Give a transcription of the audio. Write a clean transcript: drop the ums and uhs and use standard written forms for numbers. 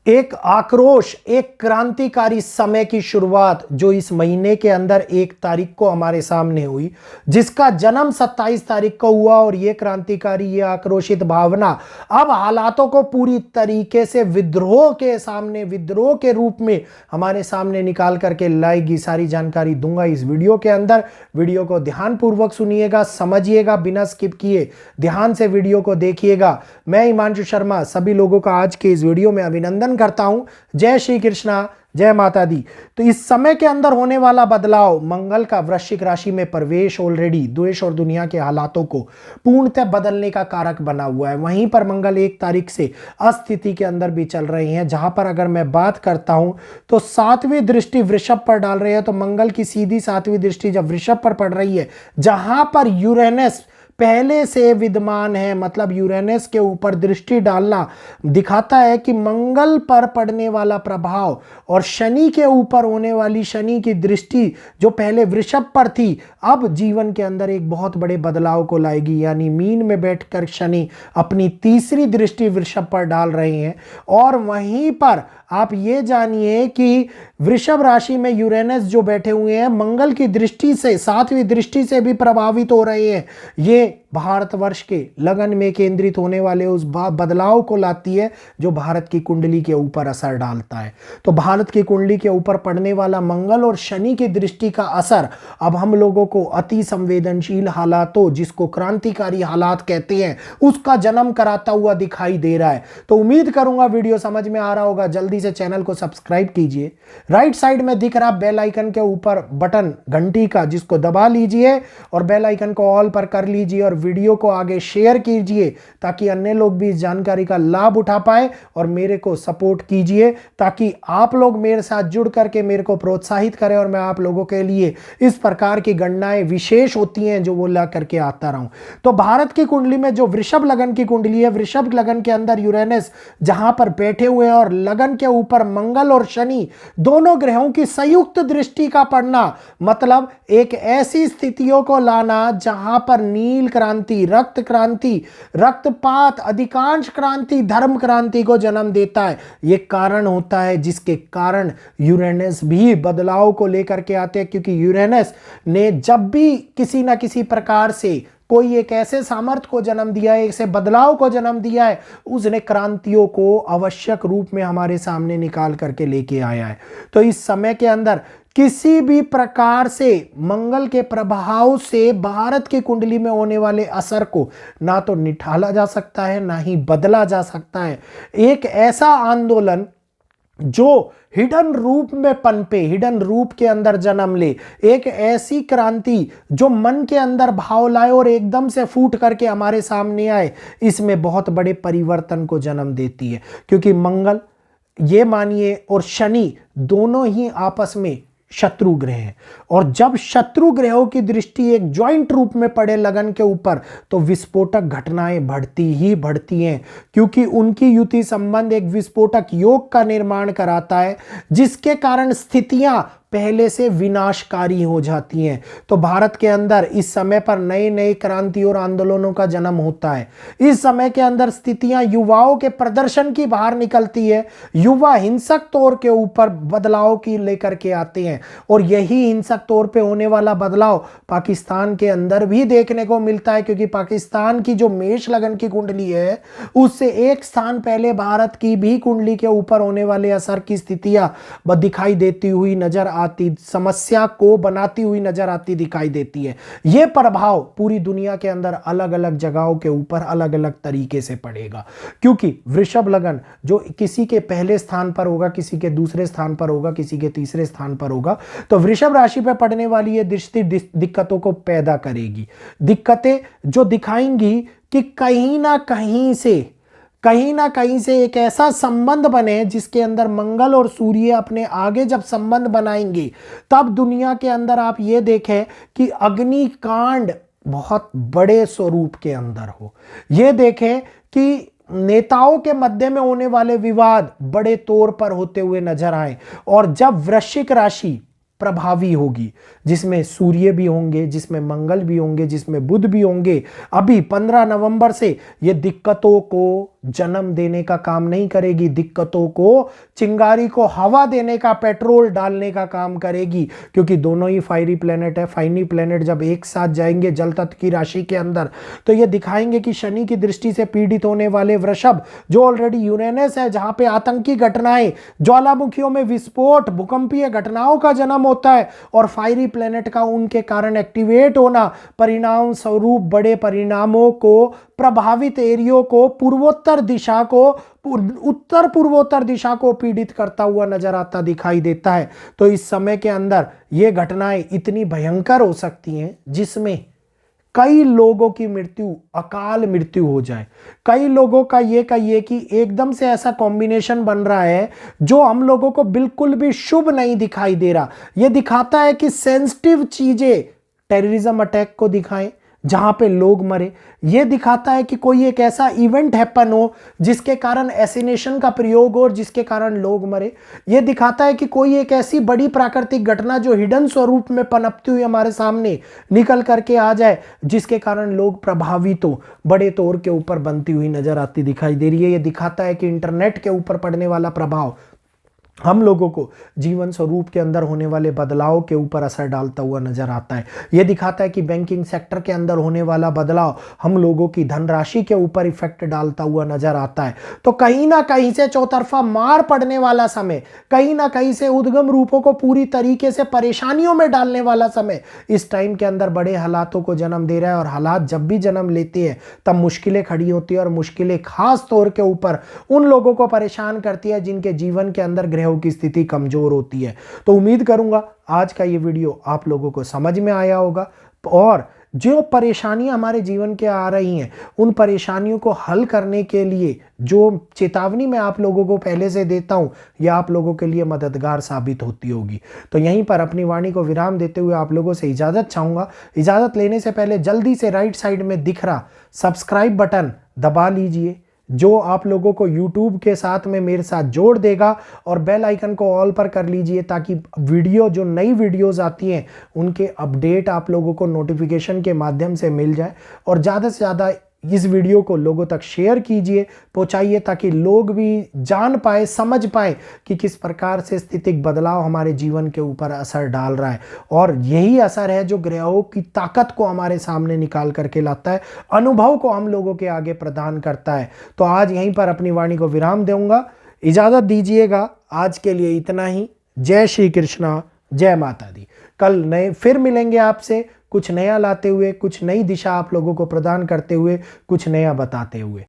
एक आक्रोश, एक क्रांतिकारी समय की शुरुआत जो इस महीने के अंदर 1 तारीख को हमारे सामने हुई, जिसका जन्म 27 तारीख को हुआ। और ये क्रांतिकारी, ये आक्रोशित भावना अब हालातों को पूरी तरीके से विद्रोह के रूप में हमारे सामने निकाल करके लाएगी। सारी जानकारी दूंगा इस वीडियो के अंदर। वीडियो को ध्यानपूर्वक सुनिएगा, समझिएगा, बिना स्किप किए ध्यान से वीडियो को देखिएगा। मैं हिमांशु शर्मा सभी लोगों का आज के इस वीडियो में अभिनंदन करता हूं। जय श्री कृष्णा, जय माता दी। तो इस समय के अंदर होने वाला बदलाव, मंगल का वृश्चिक राशि में प्रवेश ऑलरेडी देश और दुनिया के हालातों को पूर्णतः बदलने का कारक बना हुआ है। वहीं पर मंगल 1 तारीख से अस्थिति के अंदर भी चल रहे हैं, जहां पर अगर मैं बात करता हूं तो 7वीं दृष्टि वृषभ पर डाल रहे हैं। तो मंगल की सीधी 7वीं दृष्टि जब वृषभ पर पड़ रही है, जहां पर यूरेनस पहले से विद्यमान है, मतलब यूरेनस के ऊपर दृष्टि डालना दिखाता है कि मंगल पर पड़ने वाला प्रभाव और शनि के ऊपर होने वाली शनि की दृष्टि जो पहले वृषभ पर थी, अब जीवन के अंदर एक बहुत बड़े बदलाव को लाएगी। यानी मीन में बैठकर शनि अपनी तीसरी दृष्टि वृषभ पर डाल रहे हैं। और वहीं पर आप ये जानिए कि वृषभ राशि में यूरेनस जो बैठे हुए हैं, मंगल की दृष्टि से 7वीं दृष्टि से भी प्रभावित हो रहे हैं। ये भारतवर्ष के लगन में केंद्रित होने वाले उस बदलाव को लाती है जो भारत की कुंडली के ऊपर असर डालता है। तो भारत की कुंडली के ऊपर पड़ने वाला मंगल और शनि की दृष्टि का असर अब हम लोगों को अति संवेदनशील हालातों, जिसको क्रांतिकारी हालात कहते हैं, उसका जन्म कराता हुआ दिखाई दे रहा है। तो उम्मीद करूंगा वीडियो समझ में आ रहा होगा। जल्दी से चैनल को सब्सक्राइब कीजिए। राइट साइड में दिख रहा बेल आइकन के ऊपर बटन घंटी का, जिसको दबा लीजिए और बेल आइकन को ऑल पर कर लीजिए और वीडियो को आगे शेयर कीजिए ताकि अन्य लोग भी इस जानकारी का लाभ उठा पाए और मेरे को सपोर्ट कीजिए, ताकि आप लोग मेरे साथ जुड़ करके मेरे को प्रोत्साहित करें और मैं आप लोगों के लिए इस प्रकार की गणनाएं विशेष होती हैं जो वो ला करके आता रहूं। तो भारत की कुंडली में जो वृषभ लगन की कुंडली है, वृषभ लगन के अंदर यूरेनस जहां पर बैठे हुए हैं और लगन के ऊपर मंगल और शनि दोनों ग्रहों की संयुक्त दृष्टि का पड़ना, मतलब एक ऐसी स्थितियों को लाना जहां पर नील क्रांति, रक्त क्रांति, रक्तपात, अधिकांश क्रांति, धर्म क्रांति को जन्म देता है। यह कारण होता है जिसके कारण यूरेनस भी बदलाव को लेकर के आते हैं, क्योंकि यूरेनस ने जब भी किसी ना किसी प्रकार से कोई एक ऐसे सामर्थ्य को जन्म दिया है, ऐसे बदलाव को जन्म दिया है, उसने क्रांतियों को आवश्यक रूप में हमारे सामने निकाल करके लेके आया है। तो इस समय के अंदर किसी भी प्रकार से मंगल के प्रभाव से भारत की कुंडली में होने वाले असर को ना तो निठाला जा सकता है, ना ही बदला जा सकता है। एक ऐसा आंदोलन जो हिडन रूप में पनपे, हिडन रूप के अंदर जन्म ले, एक ऐसी क्रांति जो मन के अंदर भाव लाए और एकदम से फूट करके हमारे सामने आए, इसमें बहुत बड़े परिवर्तन को जन्म देती है। क्योंकि मंगल, ये मानिए, और शनि दोनों ही आपस में शत्रु ग्रह हैं, और जब शत्रु ग्रहों की दृष्टि एक ज्वाइंट रूप में पड़े लगन के ऊपर, तो विस्फोटक घटनाएं बढ़ती ही बढ़ती हैं, क्योंकि उनकी युति संबंध एक विस्फोटक योग का निर्माण कराता है, जिसके कारण स्थितियां पहले से विनाशकारी हो जाती हैं। तो भारत के अंदर इस समय पर नए नए क्रांति और आंदोलनों का जन्म होता है। इस समय के अंदर स्थितियां युवाओं के प्रदर्शन की बाहर निकलती है। युवा हिंसक तौर के ऊपर बदलाव की लेकर के आते हैं, और यही हिंसक तौर पे होने वाला बदलाव पाकिस्तान के अंदर भी देखने को मिलता है, क्योंकि पाकिस्तान की जो मेष लगन की कुंडली है, उससे एक स्थान पहले भारत की भी कुंडली के ऊपर होने वाले असर की स्थितियां दिखाई देती हुई नजर आती, समस्या को बनाती हुई नजर आती दिखाई देती है। यह प्रभाव पूरी दुनिया के अंदर अलग अलग जगहों के ऊपर अलग अलग तरीके से पड़ेगा, क्योंकि वृषभ लगन जो किसी के पहले स्थान पर होगा, किसी के दूसरे स्थान पर होगा, किसी के तीसरे स्थान पर होगा, तो वृषभ राशि पर पड़ने वाली यह दृष्टि दिक्कतों को पैदा करेगी। दिक्कतें जो दिखाएंगी कि कहीं ना कहीं से कहीं ना कहीं से एक ऐसा संबंध बने जिसके अंदर मंगल और सूर्य अपने आगे जब संबंध बनाएंगे, तब दुनिया के अंदर आप ये देखें कि अग्निकांड बहुत बड़े स्वरूप के अंदर हो। ये देखें कि नेताओं के मध्य में होने वाले विवाद बड़े तौर पर होते हुए नजर आए। और जब वृश्चिक राशि प्रभावी होगी, जिसमें सूर्य भी होंगे, जिसमें मंगल भी होंगे, जिसमें बुध भी होंगे, अभी 15 नवंबर से ये दिक्कतों को जन्म देने का काम नहीं करेगी, दिक्कतों को, चिंगारी को हवा देने का, पेट्रोल डालने का काम करेगी, क्योंकि दोनों ही फायरी प्लेनेट है। फाइनी प्लेनेट जब एक साथ जाएंगे जल तत्व की राशि के अंदर, तो ये दिखाएंगे कि शनि की दृष्टि से पीड़ित होने वाले वृषभ, जो ऑलरेडी यूरेनस है, जहां पे आतंकी घटनाएं, ज्वालामुखियों में विस्फोट, भूकंपीय घटनाओं का जन्म होता है, और फायरी प्लेनेट का उनके कारण एक्टिवेट होना परिणाम स्वरूप बड़े परिणामों को, प्रभावित एरियो को, पूर्वोत्तर दिशा को, उत्तर पूर्वोत्तर दिशा को पीड़ित करता हुआ नजर आता दिखाई देता है। तो इस समय के अंदर ये घटनाएं इतनी भयंकर हो सकती हैं जिसमें कई लोगों की मृत्यु, अकाल मृत्यु हो जाए। कई लोगों का ये कहिए कि एकदम से ऐसा कॉम्बिनेशन बन रहा है जो हम लोगों को बिल्कुल भी शुभ नहीं दिखाई दे रहा। ये दिखाता है कि सेंसिटिव चीजें टेररिज्म अटैक को दिखाएं जहां पे लोग मरे। यह दिखाता है कि कोई एक ऐसा इवेंट हैपन हो जिसके कारण एसिनेशन का प्रयोग हो और जिसके कारण लोग मरे। यह दिखाता है कि कोई एक ऐसी बड़ी प्राकृतिक घटना जो हिडन स्वरूप में पनपती हुई हमारे सामने निकल करके आ जाए, जिसके कारण लोग प्रभावित हो, बड़े तौर के ऊपर बनती हुई नजर आती दिखाई दे रही है। यह दिखाता है कि इंटरनेट के ऊपर पड़ने वाला प्रभाव हम लोगों को जीवन स्वरूप के अंदर होने वाले बदलाव के ऊपर असर डालता हुआ नजर आता है। यह दिखाता है कि बैंकिंग सेक्टर के अंदर होने वाला बदलाव हम लोगों की धनराशि के ऊपर इफेक्ट डालता हुआ नजर आता है। तो कहीं ना कहीं से चौतरफा मार पड़ने वाला समय, कहीं ना कहीं से उद्गम रूपों को पूरी तरीके से परेशानियों में डालने वाला समय इस टाइम के अंदर बड़े हालातों को जन्म दे रहा है। और हालात जब भी जन्म लेते हैं तब मुश्किलें खड़ी होती है, और मुश्किलें खास तौर के ऊपर उन लोगों को परेशान करती है जिनके जीवन के अंदर ग्रहों की स्थिति कमजोर होती है। तो उम्मीद करूंगा आज का ये वीडियो आप लोगों को समझ में आया होगा, और जो परेशानियां हमारे जीवन के आ रही हैं उन परेशानियों को हल करने के लिए जो चेतावनी मैं आप लोगों को पहले से देता हूं, यह आप लोगों के लिए मददगार साबित होती होगी। तो यहीं पर अपनी वाणी को विराम देते हुए आप लोगों से इजाजत चाहूंगा। इजाजत लेने से पहले जल्दी से राइट साइड में दिख रहा सब्सक्राइब बटन दबा लीजिए, जो आप लोगों को YouTube के साथ में मेरे साथ जोड़ देगा, और बेल आइकन को ऑल पर कर लीजिए ताकि वीडियो, जो नई वीडियोस आती हैं उनके अपडेट आप लोगों को नोटिफिकेशन के माध्यम से मिल जाए। और ज़्यादा से ज़्यादा इस वीडियो को लोगों तक शेयर कीजिए, पहुंचाइए, ताकि लोग भी जान पाए, समझ पाए कि किस प्रकार से स्थितिक बदलाव हमारे जीवन के ऊपर असर डाल रहा है। और यही असर है जो ग्रहों की ताकत को हमारे सामने निकाल करके लाता है, अनुभव को हम लोगों के आगे प्रदान करता है। तो आज यहीं पर अपनी वाणी को विराम दूंगा, इजाजत दीजिएगा। आज के लिए इतना ही। जय श्री कृष्णा, जय माता दी। कल नए फिर मिलेंगे आपसे, कुछ नया लाते हुए, कुछ नई दिशा आप लोगों को प्रदान करते हुए, कुछ नया बताते हुए।